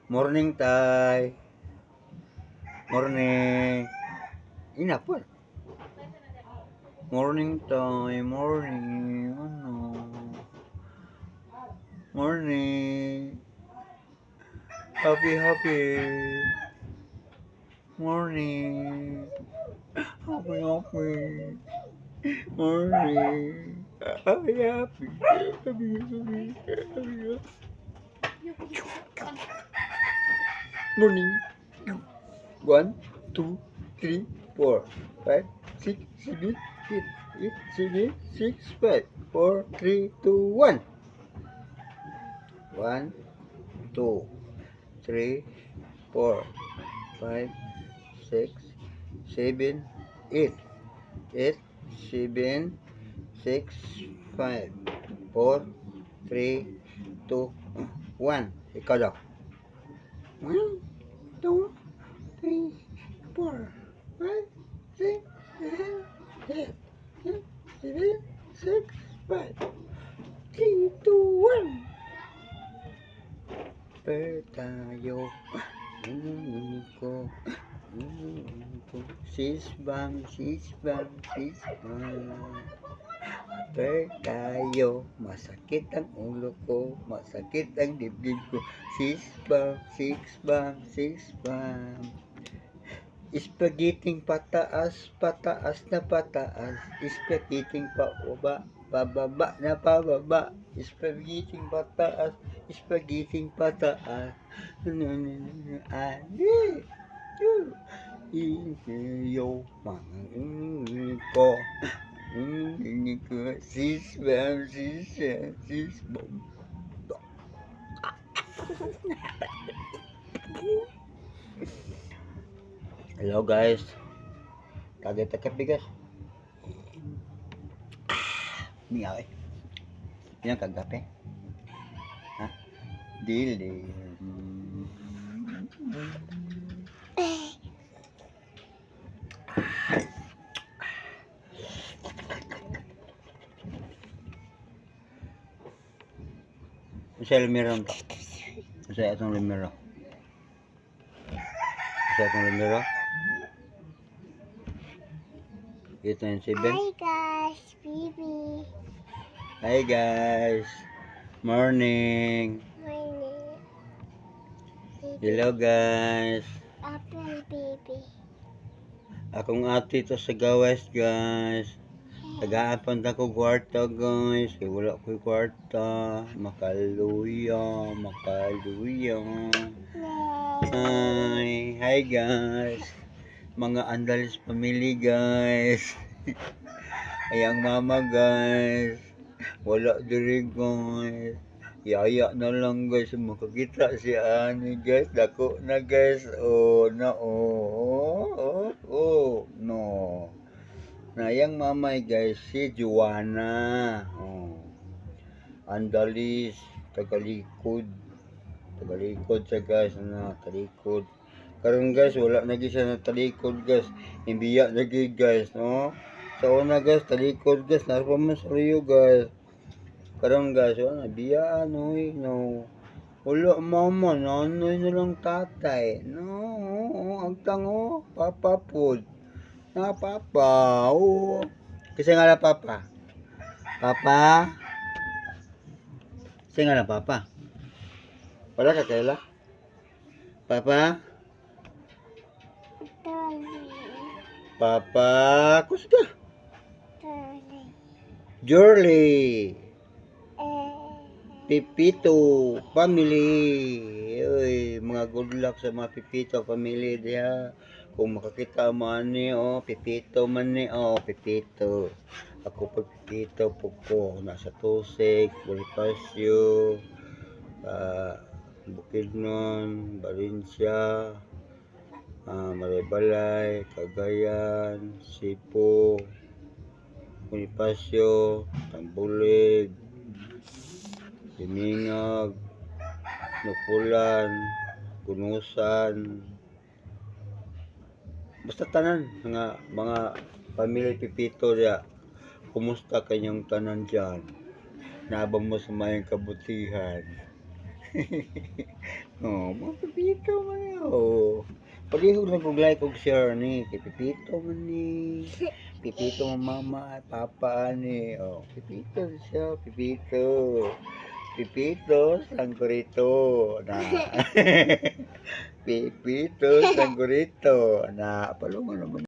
Morning, Tay. Morning. Ina po. Morning, Tay. Morning. Ano? Morning. Happy. Morning. Happy. Morning. Happy. Morning. 1, 2, 3, 4, 5, 6, 7, 8, 7, 6, 5, 4, 3, 2, 1. 1, 2, 3, 4, 5, 6, 7, 8. 8, 7, 6, 5, 4, 3, 2, 1. Ikaw daw. 1, 2, 3, 4, 5, 6, 7, 8, 7, 6, 5, 3, 2, 1. Tayo. Ko. Sisbang. Tayo. Masakit ang ulo ko. Masakit ang dibdib ko. Sisbang. Spaghetti pataas na pataas. Spaghetti pababa na pababa. Spaghetti pataas. Ani. Iyo mga ko. Sisbang. Hello guys. Kaget kape guys. Miyaw eh. Yan kagape. Ha? Dili. Saya lemero to. Saya atong lemero. Ito yung 7. Hi guys, baby. Hi guys. Morning. Morning. Baby. Hello guys. Apple baby. Akong ate to sa gawas guys. Tagaapon ta ko kwarta guys. Kaya wala ko kwarta. Makaluya. Hi guys. Mga Andalis family guys. Ayang mama guys. Wala diri guys. Yaya na lang guys. Makakita si Ani guys. Dako na guys. Oh no. Nayang mamay guys. Si Juana. Oh. Andalis. Tagalikod siya guys. Talikod. Karon guys, wala na siya na talikod guys. Imbiya na guys, no? Sa una guys, talikod guys, naroon man sa Rio guys. Karon guys, wala na biya no. Wala mama, nanay na lang tatay. No, ang tango, papa food. Na papa, oh. Kasi nga na papa. Papa. Kasi nga na papa. Wala ka kaila? Papa. Papa, kus ka? Jurley. Pipito family. Uy, mga good luck sa mga Pipito family diha. Kung makakita man ni Pipito man ni Pipito. Ako po Pipito po ko nasa Tusig, Bonifacio, Bukidnon, Valencia, Maribalay, Cagayan, Sipo, Bonifacio, Tambulig, Dimingag, Nukulan, Gunusan, basta tanan mga pamilya Pipito diya. Kumusta kanyang tanan dyan? Nabang mo sa mayang kabutihan? Oh, mga pipito man ni. Oh. Pareho lang kog like og share ni. Kay pipito man ni. Pipito mo mama at papa ni. Oh, pipito siya, pipito. Pipito Sangkurito na. Pipito Sangkurito na. Palungan naman